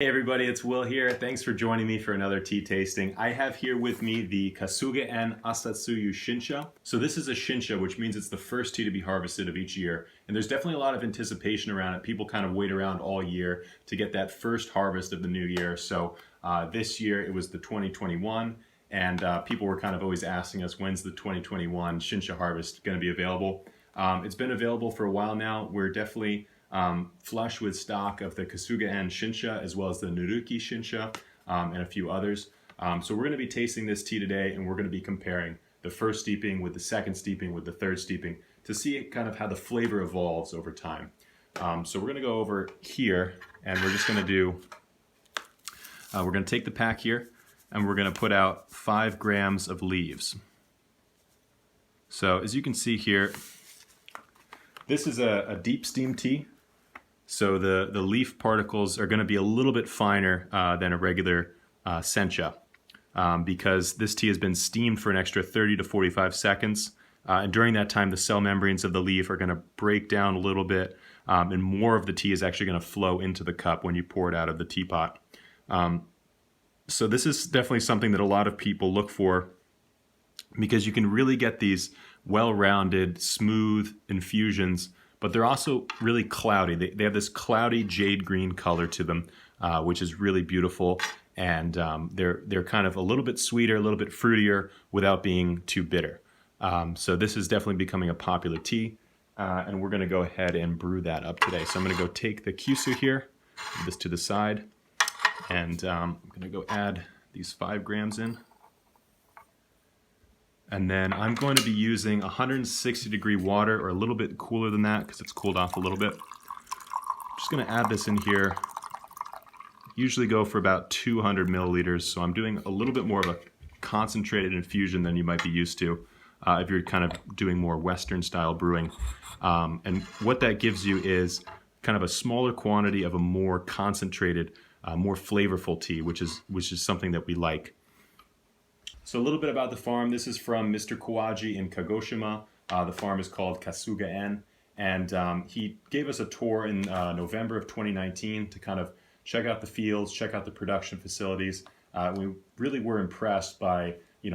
Hey everybody, it's Will here. Thanks for joining me for another tea tasting. I have here with me the Kasugaen Asatsuyu Sencha. So this is a Sencha, which means it's the first tea to be harvested of each year. And there's definitely a lot of anticipation around it. People kind of wait around all year to get that first harvest of the new year. So this year it was the 2021, and people were kind of always asking us, when's the 2021 Sencha harvest going to be available? It's been available for a while now. We're definitely flush with stock of the Kasugaen Sencha as well as the Naruki Sencha and a few others. So we're going to be tasting this tea today, and we're going to be comparing the first steeping with the second steeping with the third steeping to see kind of how the flavor evolves over time. So we're going to go over here, and we're just going to do, we're going to take the pack here, and we're going to put out 5 grams of leaves. So as you can see here, this is a deep steam tea. So the leaf particles are going to be a little bit finer than a regular sencha because this tea has been steamed for an extra 30 to 45 seconds. And during that time, the cell membranes of the leaf are going to break down a little bit, and more of the tea is actually going to flow into the cup when you pour it out of the teapot. So this is definitely something that a lot of people look for because you can really get these well-rounded, smooth infusions, but they're also really cloudy. They have this cloudy jade green color to them, which is really beautiful. And they're kind of a little bit sweeter, a little bit fruitier without being too bitter. So this is definitely becoming a popular tea. And we're going to go ahead and brew that up today. So I'm going to go take the kyusu here, move this to the side, and I'm going to go add these 5 grams in. And then I'm going to be using 160-degree water, or a little bit cooler than that because it's cooled off a little bit. Just going to add this in here. Usually go for about 200 milliliters, so I'm doing a little bit more of a concentrated infusion than you might be used to if you're kind of doing more Western style brewing. And what that gives you is kind of a smaller quantity of a more concentrated, more flavorful tea, which is something that we like. So a little bit about the farm. This is from Mr. Kawaji in Kagoshima. The farm is called Kasugaen, and he gave us a tour in November of 2019 to kind of check out the fields, check out the production facilities. We really were impressed by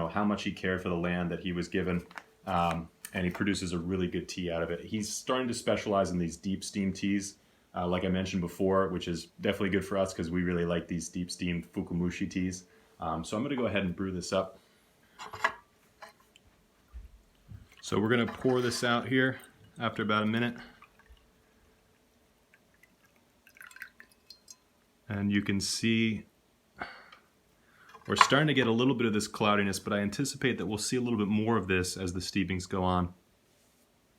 how much he cared for the land that he was given, and he produces a really good tea out of it. He's starting to specialize in these deep steam teas, like I mentioned before, which is definitely good for us because we really like these deep steamed fukumushi teas. So I'm going to go ahead and brew this up. So we're going to pour this out here after about a minute. And you can see we're starting to get a little bit of this cloudiness, but I anticipate that we'll see a little bit more of this as the steepings go on.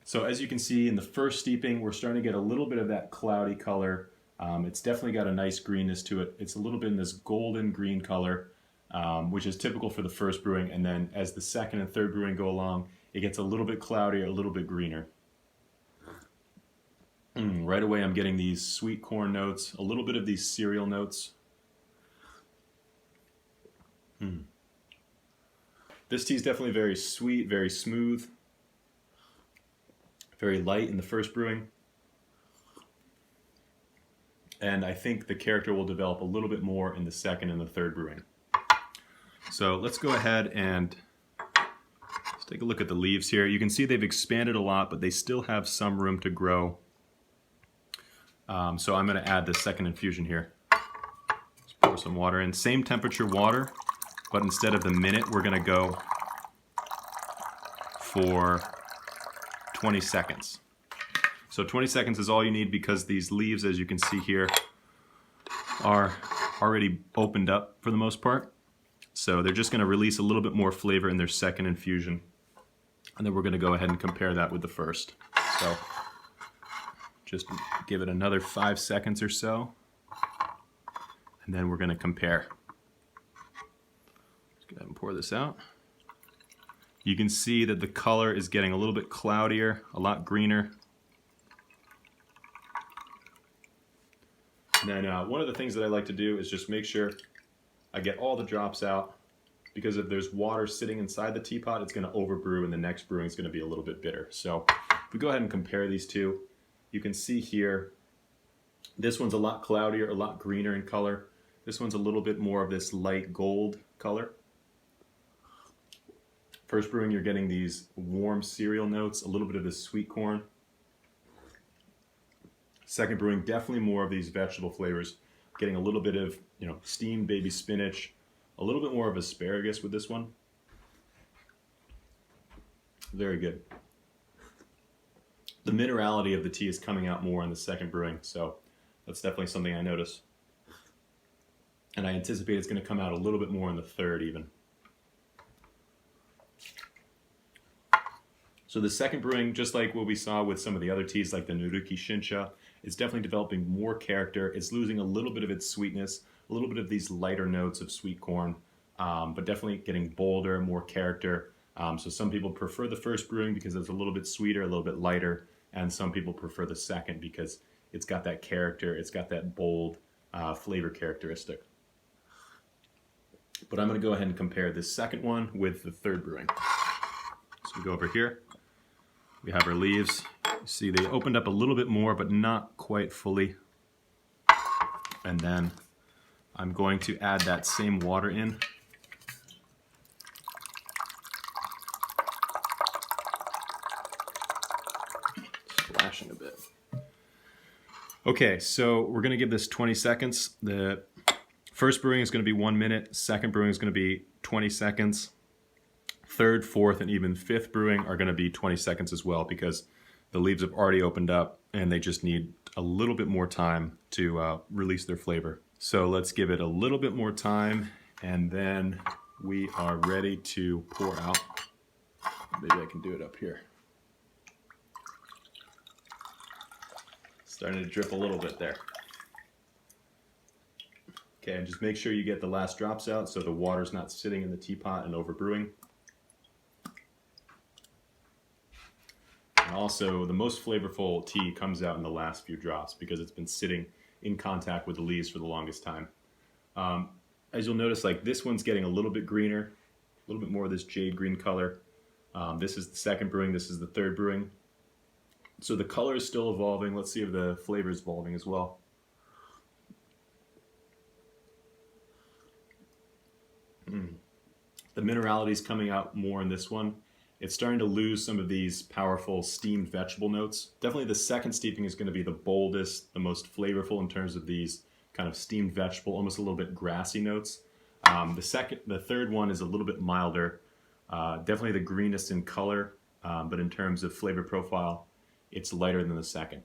So as you can see in the first steeping, we're starting to get a little bit of that cloudy color. It's definitely got a nice greenness to it. It's a little bit in this golden green color, which is typical for the first brewing, and then as the second and third brewing go along, it gets a little bit cloudier, a little bit greener. Right away I'm getting these sweet corn notes, a little bit of these cereal notes. This tea is definitely very sweet, very smooth, very light in the first brewing. And I think the character will develop a little bit more in the second and the third brewing. So let's go ahead and let's take a look at the leaves here. You can see they've expanded a lot, but they still have some room to grow. So I'm going to add the second infusion here. Just pour some water in. Same temperature water, but instead of the minute, we're going to go for 20 seconds. So 20 seconds is all you need because these leaves, as you can see here, are already opened up for the most part. So they're just going to release a little bit more flavor in their second infusion. And then we're going to go ahead and compare that with the first. So just give it another 5 seconds or so. And then we're going to compare. Let's go ahead and pour this out. You can see that the color is getting a little bit cloudier, a lot greener. And then one of the things that I like to do is just make sure I get all the drops out, because if there's water sitting inside the teapot, it's going to overbrew and the next brewing is going to be a little bit bitter. So if we go ahead and compare these two, you can see here This one's a lot cloudier, a lot greener in color. This one's a little bit more of this light gold color. First brewing, you're getting these warm cereal notes, a little bit of this sweet corn. Second brewing, definitely more of these vegetable flavors, getting a little bit of, steamed baby spinach, a little bit more of asparagus with this one. Very good. The minerality of the tea is coming out more in the second brewing, so that's definitely something I notice. And I anticipate it's going to come out a little bit more in the third even. So the second brewing, just like what we saw with some of the other teas like the Nuruki Shinsha, is definitely developing more character. It's losing a little bit of its sweetness, a little bit of these lighter notes of sweet corn, but definitely getting bolder, more character. So some people prefer the first brewing because it's a little bit sweeter, a little bit lighter, and some people prefer the second because it's got that character, it's got that bold flavor characteristic. But I'm going to go ahead and compare this second one with the third brewing. So we go over here. We have our leaves. You see they opened up a little bit more, but not quite fully. And then I'm going to add that same water in. Splashing a bit. Okay, so we're going to give this 20 seconds. The first brewing is going to be 1 minute. Second brewing is going to be 20 seconds. Third, fourth, and even fifth brewing are going to be 20 seconds as well because the leaves have already opened up and they just need a little bit more time to release their flavor. So let's give it a little bit more time and then we are ready to pour out. Maybe I can do it up here. Starting to drip a little bit there. Okay, and just make sure you get the last drops out so the water's not sitting in the teapot and overbrewing. And also, the most flavorful tea comes out in the last few drops because it's been sitting in contact with the leaves for the longest time. As you'll notice, like this one's getting a little bit greener, a little bit more of this jade green color. This is the second brewing, this is the third brewing. So the color is still evolving. Let's see if the flavor is evolving as well. The minerality is coming out more in this one. It's starting to lose some of these powerful steamed vegetable notes. Definitely the second steeping is going to be the boldest, the most flavorful in terms of these kind of steamed vegetable, almost a little bit grassy notes. The third one is a little bit milder, definitely the greenest in color, but in terms of flavor profile, it's lighter than the second.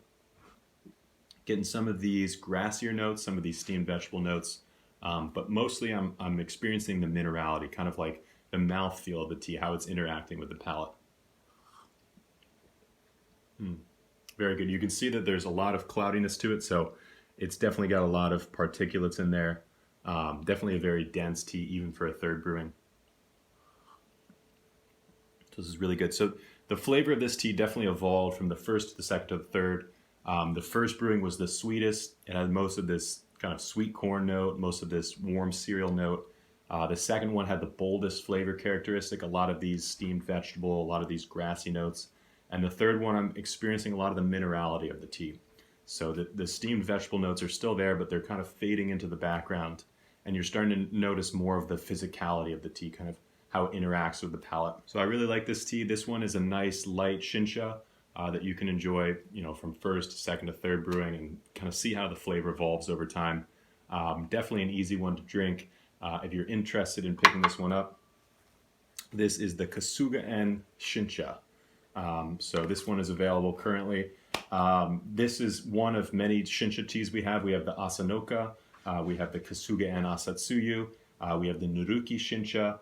Getting some of these grassier notes, some of these steamed vegetable notes, but mostly I'm experiencing the minerality, kind of like the mouthfeel of the tea, how it's interacting with the palate. Very good. You can see that there's a lot of cloudiness to it, so it's definitely got a lot of particulates in there. Definitely a very dense tea, even for a third brewing. So this is really good. So the flavor of this tea definitely evolved from the first to the second to the third. The first brewing was the sweetest. It had most of this kind of sweet corn note, most of this warm cereal note. The second one had the boldest flavor characteristic, a lot of these steamed vegetable, a lot of these grassy notes. And the third one, I'm experiencing a lot of the minerality of the tea. So the steamed vegetable notes are still there, but they're kind of fading into the background. And you're starting to notice more of the physicality of the tea, kind of how it interacts with the palate. So I really like this tea. This one is a nice light shinsha that you can enjoy, from first to second to third brewing and kind of see how the flavor evolves over time. Definitely an easy one to drink. If you're interested in picking this one up, this is the Kasugaen Asatsuyu. So this one is available currently. This is one of many shinsha teas we have. We have the Asanoka, we have the Kasugaen Asatsuyu, we have the Nuruki Shinsha.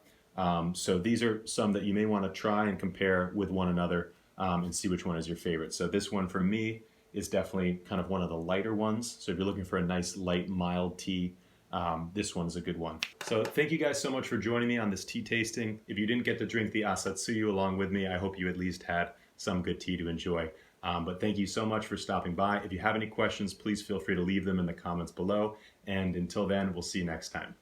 So these are some that you may want to try and compare with one another and see which one is your favorite. So this one for me is definitely kind of one of the lighter ones. So if you're looking for a nice light mild tea, this one's a good one. So thank you guys so much for joining me on this tea tasting. If you didn't get to drink the Asatsuyu along with me, I hope you at least had some good tea to enjoy. But thank you so much for stopping by. If you have any questions, please feel free to leave them in the comments below. And until then, we'll see you next time.